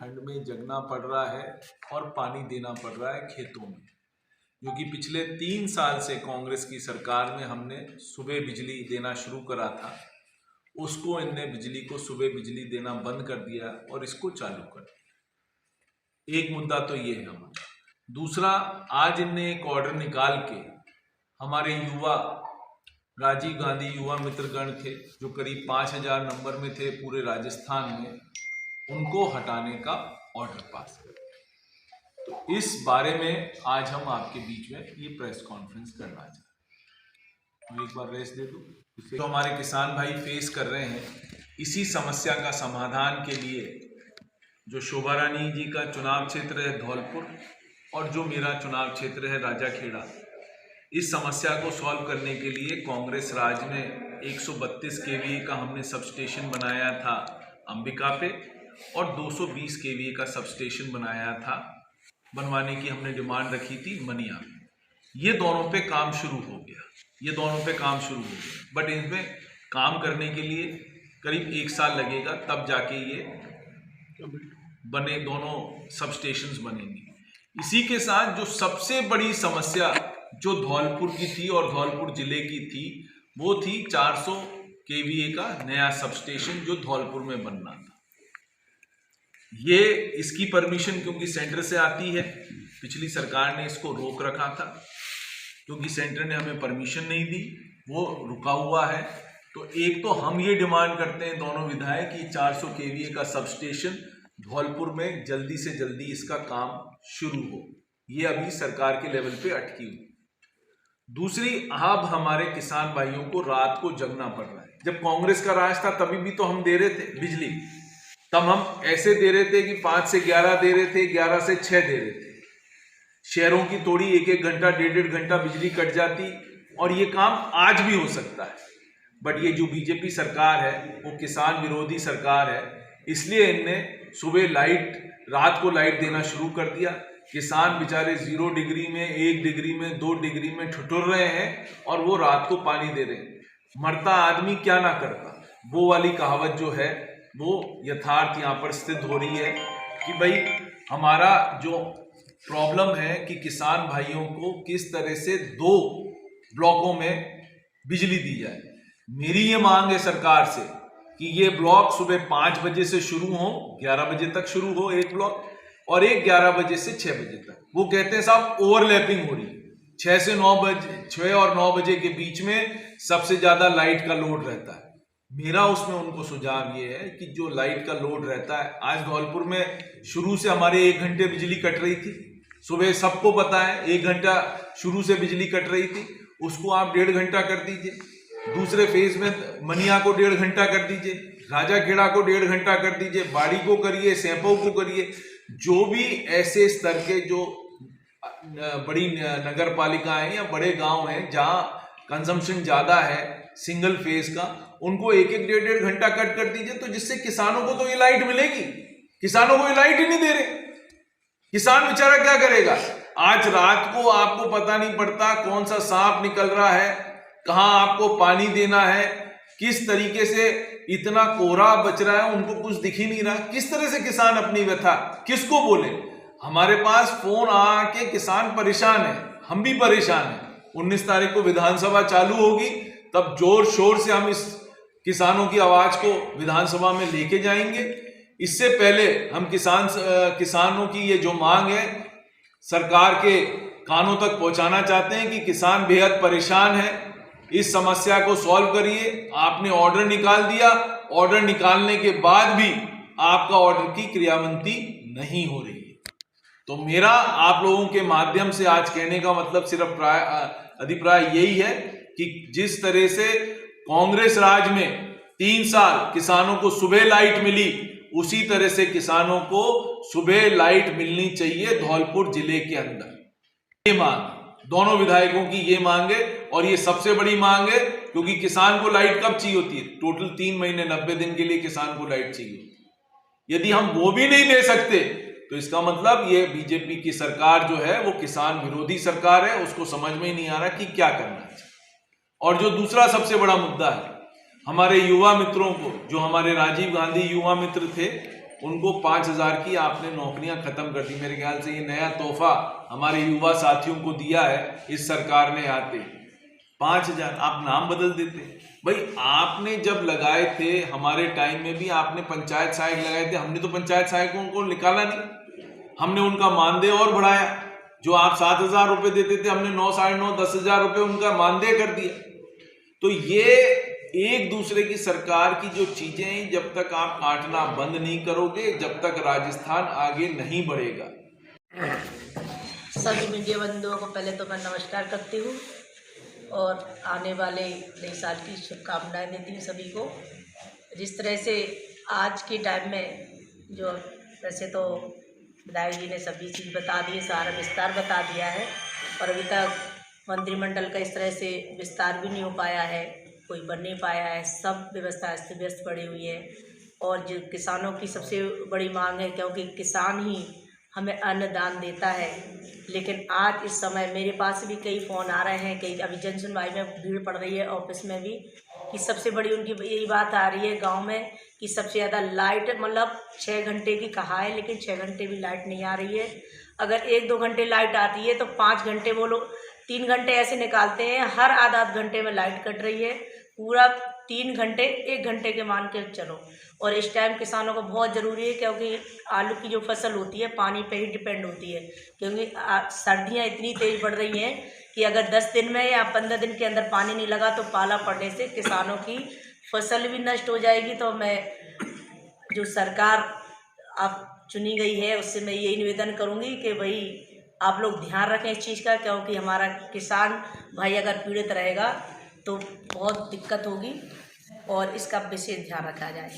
ठंड में जगना पड़ रहा है और पानी देना पड़ रहा है खेतों में, क्योंकि पिछले 3 साल से कांग्रेस की सरकार में हमने सुबह बिजली देना शुरू करा था, उसको इनने बिजली को सुबह बिजली देना बंद कर दिया और इसको चालू कर दिया। एक मुद्दा तो ये है हमारा। दूसरा, आज इनने एक ऑर्डर निकाल के हमारे युवा राजीव गांधी युवा मित्रगण थे, जो करीब 5000 नंबर में थे पूरे राजस्थान में, उनको हटाने का ऑर्डर पास कर। तो इस बारे में आज हम आपके बीच में ये प्रेस कॉन्फ्रेंस करना चाहते हैं। एक बार रेस्ट दे दो। जो हमारे किसान भाई फेस कर रहे हैं, इसी समस्या का समाधान के लिए जो शोभा रानी जी का चुनाव क्षेत्र है धौलपुर और जो मेरा चुनाव क्षेत्र है राजाखेड़ा, इस समस्या को सॉल्व करने के लिए कांग्रेस राज में 132 केवीए का हमने सबस्टेशन बनाया था अंबिका पे और 220 केवीए का सबस्टेशन बनाया था, बनवाने की हमने डिमांड रखी थी मनिया। ये दोनों पे काम शुरू हो गया, बट इनमें काम करने के लिए करीब 1 साल लगेगा, तब जाके ये बने, दोनों सबस्टेशंस बनेंगे। इसी के साथ जो सबसे बड़ी समस्या जो धौलपुर की थी और धौलपुर जिले की थी, वो थी 400 केवीए का नया सबस्टेशन जो धौलपुर में बनना था। ये इसकी परमिशन क्योंकि सेंटर से आती है, पिछली सरकार ने इसको रोक रखा था क्योंकि सेंटर ने हमें परमिशन नहीं दी, वो रुका हुआ है। तो एक तो हम ये डिमांड करते हैं दोनों विधायक कि 400 केवीए का सबस्टेशन धौलपुर में जल्दी से जल्दी इसका काम शुरू हो। ये अभी सरकार के लेवल पे अटकी हुई। दूसरी, अब हमारे किसान भाइयों को रात को जगना पड़ रहा है। जब कांग्रेस का राज था तभी भी तो हम दे रहे थे बिजली, तब हम ऐसे दे रहे थे कि 5 से 11 दे रहे थे, 11 से 6 दे रहे थे। शहरों की तोड़ी 1-1 घंटा 1.5 घंटा बिजली कट जाती और ये काम आज भी हो सकता है। बट ये जो बीजेपी सरकार है वो किसान विरोधी सरकार है, इसलिए इनने सुबह रात को लाइट देना शुरू कर दिया। किसान बेचारे 0 डिग्री में, 1 डिग्री में, 2 डिग्री में ठिठुर रहे हैं और वो रात को पानी दे रहे हैं। मरता आदमी क्या ना करता, वो वाली कहावत जो है वो यथार्थ यहाँ पर स्थित हो रही है कि भाई हमारा जो प्रॉब्लम है कि किसान भाइयों को किस तरह से 2 ब्लॉकों में बिजली दी जाए। मेरी ये मांग है सरकार से कि ये ब्लॉक सुबह 5 बजे से शुरू हो, 11 बजे तक शुरू हो एक ब्लॉक, और एक 11 बजे से 6 बजे तक। वो कहते हैं साहब ओवरलैपिंग हो रही है, 6 और 9 बजे के बीच में सबसे ज्यादा लाइट का लोड रहता है। मेरा उसमें उनको सुझाव ये है कि जो लाइट का लोड रहता है, आज धौलपुर में शुरू से हमारे 1 घंटे बिजली कट रही थी, सुबह सबको पता है 1 घंटा शुरू से बिजली कट रही थी, उसको आप 1.5 घंटा कर दीजिए। दूसरे फेज में मनिया को 1.5 घंटा कर दीजिए, राजाखेड़ा को 1.5 घंटा कर दीजिए, बाड़ी को करिए, सैंपो को करिए। जो भी ऐसे स्तर के जो बड़ी नगर पालिकाएं या बड़े गांव हैं जहां कंजम्पशन ज्यादा है सिंगल फेज का, उनको 1-1, 1.5 घंटा कट कर दीजिए, तो जिससे किसानों को तो ये लाइट मिलेगी। किसानों को ये लाइट ही नहीं दे रहे, किसान बेचारा क्या करेगा? आज रात को आपको पता नहीं पड़ता कौन सा सांप निकल रहा है, कहां आपको पानी देना है, किस तरीके से इतना कोहरा बच रहा है, उनको कुछ दिख ही नहीं रहा। किस तरह से किसान अपनी व्यथा किसको बोले? हमारे पास फोन आके किसान परेशान है, हम भी परेशान हैं। 19 तारीख को विधानसभा चालू होगी, तब जोर शोर से हम इस किसानों की आवाज को विधानसभा में लेके जाएंगे। इससे पहले हम किसानों की ये जो मांग है सरकार के कानों तक पहुंचाना चाहते हैं कि किसान बेहद परेशान है, इस समस्या को सॉल्व करिए। आपने ऑर्डर निकाल दिया, ऑर्डर निकालने के बाद भी आपका ऑर्डर की क्रियान्विति नहीं हो रही है। तो मेरा आप लोगों के माध्यम से आज कहने का मतलब सिर्फ अभिप्राय यही है कि जिस तरह से कांग्रेस राज में 3 साल किसानों को सुबह लाइट मिली, उसी तरह से किसानों को सुबह लाइट मिलनी चाहिए धौलपुर जिले के अंदर। ये मांग दोनों विधायकों की ये मांग है, और ये सबसे बड़ी मांग है क्योंकि किसान को लाइट कब चाहिए होती है? टोटल 3 महीने 90 दिन के लिए किसान को लाइट चाहिए। यदि हम वो भी नहीं दे सकते तो इसका मतलब ये बीजेपी की सरकार जो है वो किसान विरोधी सरकार है, उसको समझ में ही नहीं आ रहा कि क्या करना है। और जो दूसरा सबसे बड़ा मुद्दा है, हमारे युवा मित्रों को, जो हमारे राजीव गांधी युवा मित्र थे, उनको 5,000 की आपने नौकरियां खत्म कर दी। मेरे ख्याल से ये नया तोहफा हमारे युवा साथियों को दिया है इस सरकार ने आते। 5,000 आप नाम बदल देते भाई। आपने जब लगाए थे हमारे टाइम में भी आपने पंचायत सहायक लगाए थे, हमने तो पंचायत सहायकों को निकाला नहीं, हमने उनका मानदेय और बढ़ाया। जो आप 7,000 रुपए देते थे हमने 9, 9.5, 10,000 रुपए उनका मानदेय कर दिया। तो ये एक दूसरे की सरकार की जो चीजें हैं, जब तक आप काटना बंद नहीं करोगे, जब तक राजस्थान आगे नहीं बढ़ेगा। सभी मीडिया बंधुओं को पहले तो मैं नमस्कार करती हूँ और आने वाले नए साल की शुभकामनाएं देती हूँ सभी को। जिस तरह से आज के टाइम में जो वैसे तो विधायक जी ने सभी चीज़ बता दी, सारा विस्तार बता दिया है, और अभी तक मंत्रिमंडल का इस तरह से विस्तार भी नहीं हो पाया है, कोई बन नहीं पाया है, सब व्यवस्था अस्त व्यस्त पड़ी हुई है। और जो किसानों की सबसे बड़ी मांग है, क्योंकि किसान ही हमें अन्नदान देता है। लेकिन आज इस समय मेरे पास भी कई फ़ोन आ रहे हैं, कई अभी जन सुनवाई में भीड़ पड़ रही है ऑफिस में भी, कि सबसे बड़ी उनकी यही बात आ रही है गांव में कि सबसे ज़्यादा लाइट, मतलब 6 घंटे की कहा है, लेकिन 6 घंटे भी लाइट नहीं आ रही है। अगर 1-2 घंटे लाइट आती है तो 5 घंटे वो लोग 3 घंटे ऐसे निकालते हैं, हर आधा घंटे में लाइट कट रही है। पूरा 3 घंटे 1 घंटे के मान के चलो। और इस टाइम किसानों को बहुत ज़रूरी है, क्योंकि आलू की जो फसल होती है पानी पे ही डिपेंड होती है, क्योंकि सर्दियाँ इतनी तेज़ बढ़ रही हैं कि अगर 10 दिन में या 15 दिन के अंदर पानी नहीं लगा तो पाला पड़ने से किसानों की फसल भी नष्ट हो जाएगी। तो मैं जो सरकार अब चुनी गई है उससे मैं यही निवेदन करूँगी कि भाई आप लोग ध्यान रखें इस चीज़ का, क्योंकि हमारा किसान भाई अगर पीड़ित रहेगा तो बहुत दिक्कत होगी, और इसका विशेष ध्यान रखा जाए।